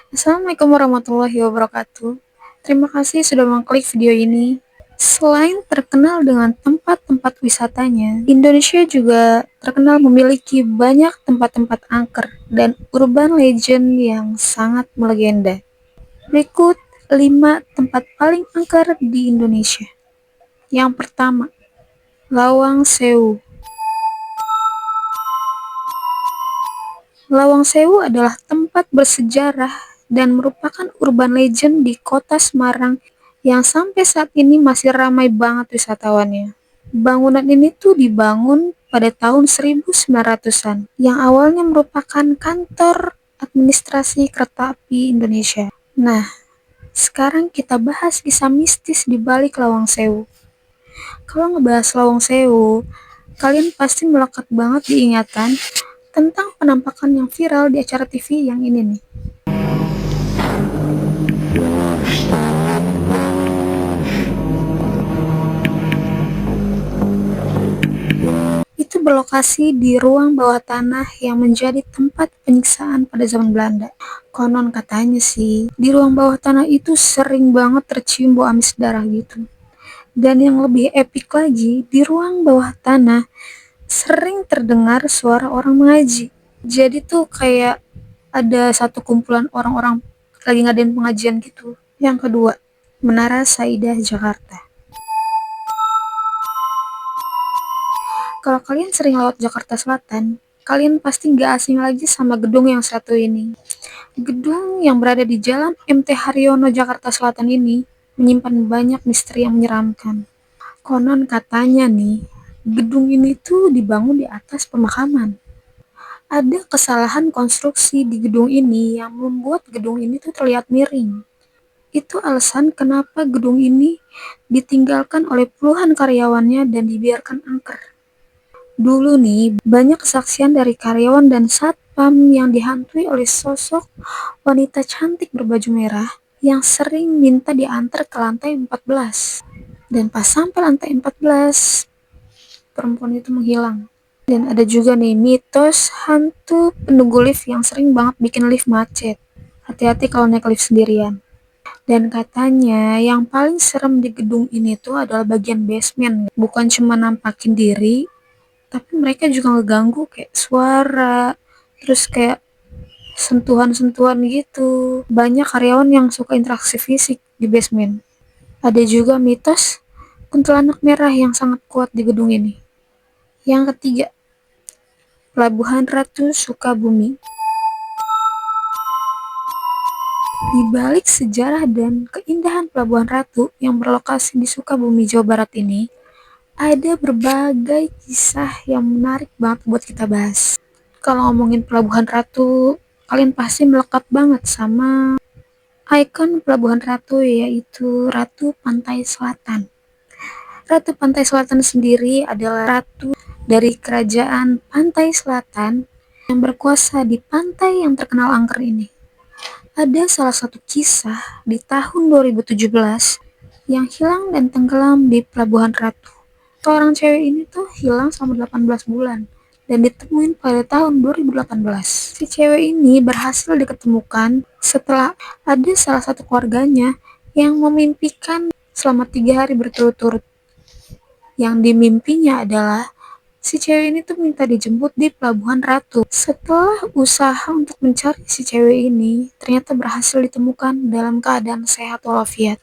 Assalamualaikum warahmatullahi wabarakatuh. Terima kasih sudah mengklik video ini. Selain terkenal dengan tempat-tempat wisatanya, Indonesia juga terkenal memiliki banyak tempat-tempat angker dan urban legend yang sangat melegenda. Berikut 5 tempat paling angker di Indonesia. Yang pertama, Lawang Sewu. Lawang Sewu adalah tempat bersejarah dan merupakan urban legend di kota Semarang yang sampai saat ini masih ramai banget wisatawannya. Bangunan ini tuh dibangun pada tahun 1900-an yang awalnya merupakan kantor administrasi kereta api Indonesia. Nah, sekarang kita bahas kisah mistis di balik Lawang Sewu. Kalau ngebahas Lawang Sewu, kalian pasti melekat banget di ingatan tentang penampakan yang viral di acara TV yang ini nih. Itu berlokasi di ruang bawah tanah yang menjadi tempat penyiksaan pada zaman Belanda. Konon katanya sih, di ruang bawah tanah itu sering banget tercium bau amis darah gitu. Dan yang lebih epik lagi, di ruang bawah tanah sering terdengar suara orang mengaji. Jadi tuh kayak ada satu kumpulan orang-orang lagi ngadain pengajian gitu. Yang kedua, Menara Saidah Jakarta. Kalau kalian sering lewat Jakarta Selatan, kalian pasti nggak asing lagi sama gedung yang satu ini. Gedung yang berada di Jalan MT Haryono, Jakarta Selatan ini menyimpan banyak misteri yang menyeramkan. Konon katanya nih, gedung ini tuh dibangun di atas pemakaman. Ada kesalahan konstruksi di gedung ini yang membuat gedung ini tuh terlihat miring. Itu alasan kenapa gedung ini ditinggalkan oleh puluhan karyawannya dan dibiarkan angker. Dulu nih, banyak kesaksian dari karyawan dan satpam yang dihantui oleh sosok wanita cantik berbaju merah yang sering minta diantar ke lantai 14. Dan pas sampai lantai 14, perempuan itu menghilang. Dan ada juga nih mitos hantu penunggu lift yang sering banget bikin lift macet. Hati-hati kalau naik lift sendirian. Dan katanya yang paling serem di gedung ini tuh adalah bagian basement. Bukan cuma nampakin diri, tapi mereka juga ngeganggu kayak suara, terus kayak sentuhan-sentuhan gitu. Banyak karyawan yang suka interaksi fisik di basement. Ada juga mitos kuntilanak merah yang sangat kuat di gedung ini. Yang ketiga, Pelabuhan Ratu Sukabumi. Di balik sejarah dan keindahan Pelabuhan Ratu yang berlokasi di Sukabumi, Jawa Barat ini, ada berbagai kisah yang menarik banget buat kita bahas. Kalau ngomongin Pelabuhan Ratu, kalian pasti melekat banget sama ikon Pelabuhan Ratu, yaitu Ratu Pantai Selatan. Ratu Pantai Selatan sendiri adalah ratu dari kerajaan Pantai Selatan yang berkuasa di pantai yang terkenal angker ini. Ada salah satu kisah di tahun 2017 yang hilang dan tenggelam di Pelabuhan Ratu. Seorang cewek ini tuh hilang selama 18 bulan dan ditemuin pada tahun 2018. Si cewek ini berhasil diketemukan setelah ada salah satu keluarganya yang memimpikan selama 3 hari berturut-turut. Yang dimimpinya adalah si cewek ini tuh minta dijemput di Pelabuhan Ratu. Setelah usaha untuk mencari si cewek ini, ternyata berhasil ditemukan dalam keadaan sehat walafiat.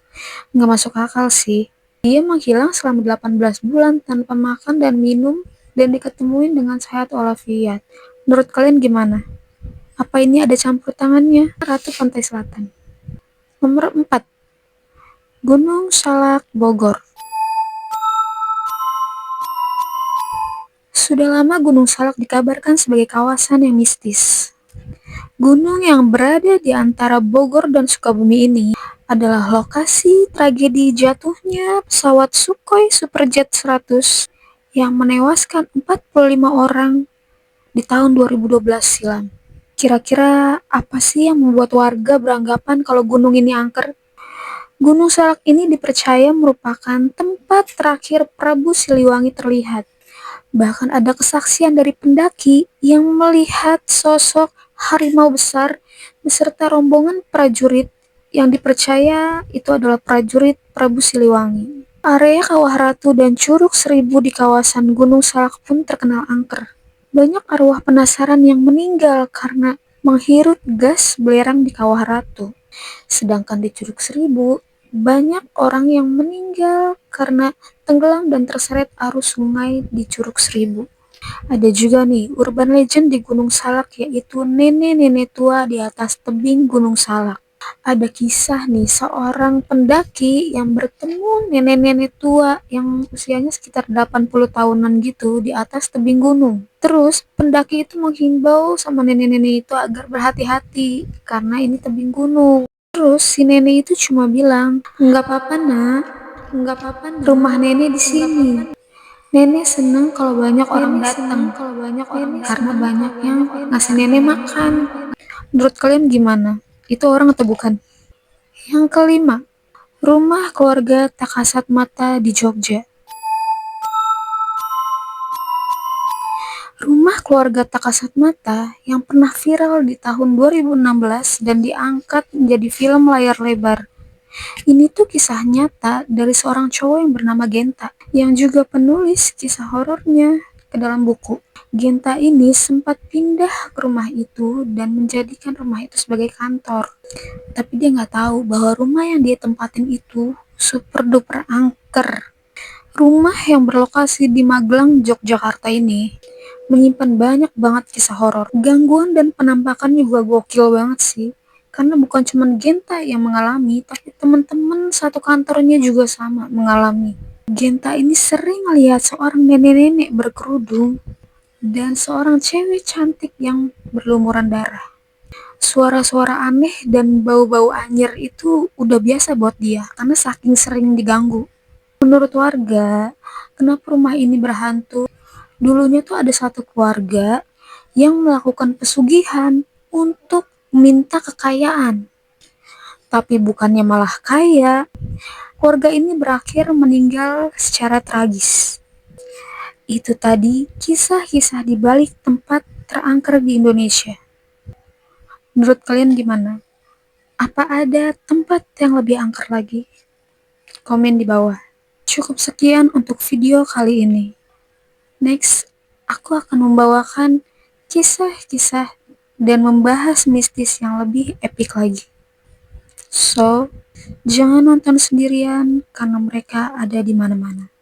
Nggak masuk akal sih. Dia menghilang selama 18 bulan tanpa makan dan minum dan diketemuin dengan sehat walafiat. Menurut kalian gimana? Apa ini ada campur tangannya? Ratu Pantai Selatan. Nomor 4. Gunung Salak, Bogor. Sudah lama Gunung Salak dikabarkan sebagai kawasan yang mistis. Gunung yang berada di antara Bogor dan Sukabumi ini adalah lokasi tragedi jatuhnya pesawat Sukhoi Superjet 100 yang menewaskan 45 orang di tahun 2012 silam. Kira-kira apa sih yang membuat warga beranggapan kalau gunung ini angker? Gunung Salak ini dipercaya merupakan tempat terakhir Prabu Siliwangi terlihat. Bahkan ada kesaksian dari pendaki yang melihat sosok harimau besar beserta rombongan prajurit yang dipercaya itu adalah prajurit Prabu Siliwangi. Area Kawah Ratu dan Curug Seribu di kawasan Gunung Salak pun terkenal angker. Banyak arwah penasaran yang meninggal karena menghirup gas belerang di Kawah Ratu. Sedangkan di Curug Seribu, banyak orang yang meninggal karena tenggelam dan terseret arus sungai di Curug Seribu. Ada juga nih urban legend di Gunung Salak, yaitu nenek-nenek tua di atas tebing Gunung Salak. Ada kisah nih seorang pendaki yang bertemu nenek-nenek tua yang usianya sekitar 80 tahunan gitu di atas tebing gunung. Terus pendaki itu menghimbau sama nenek-nenek itu agar berhati-hati karena ini tebing gunung. Terus si nenek itu cuma bilang, "Nggak apa-apa nak, nggak apa-apa nak, rumah nenek di sini. Nenek senang kalau banyak orang datang karena banyak yang ngasih nenek makan." Menurut kalian gimana? Itu orang atau bukan? Yang kelima, rumah keluarga tak kasat mata di Jogja. Rumah keluarga tak kasat mata yang pernah viral di tahun 2016 dan diangkat menjadi film layar lebar. Ini tuh kisah nyata dari seorang cowok yang bernama Genta, yang juga penulis kisah horornya ke dalam buku. Genta ini sempat pindah ke rumah itu dan menjadikan rumah itu sebagai kantor. Tapi dia nggak tahu bahwa rumah yang dia tempatin itu super duper angker. Rumah yang berlokasi di Magelang, Yogyakarta ini menyimpan banyak banget kisah horor. Gangguan dan penampakannya juga gokil banget sih. Karena bukan cuma Genta yang mengalami, tapi teman-teman satu kantornya juga sama mengalami. Genta ini sering melihat seorang nenek-nenek berkerudung dan seorang cewek cantik yang berlumuran darah. Suara-suara aneh dan bau-bau anyir itu udah biasa buat dia karena saking sering diganggu. Menurut warga, kenapa rumah ini berhantu? Dulunya tuh ada satu keluarga yang melakukan pesugihan untuk minta kekayaan. Tapi bukannya malah kaya, keluarga ini berakhir meninggal secara tragis. Itu tadi kisah-kisah di balik tempat terangker di Indonesia. Menurut kalian gimana? Apa ada tempat yang lebih angker lagi? Komen di bawah. Cukup sekian untuk video kali ini. Next, aku akan membawakan kisah-kisah dan membahas mistis yang lebih epik lagi. So, jangan nonton sendirian karena mereka ada di mana-mana.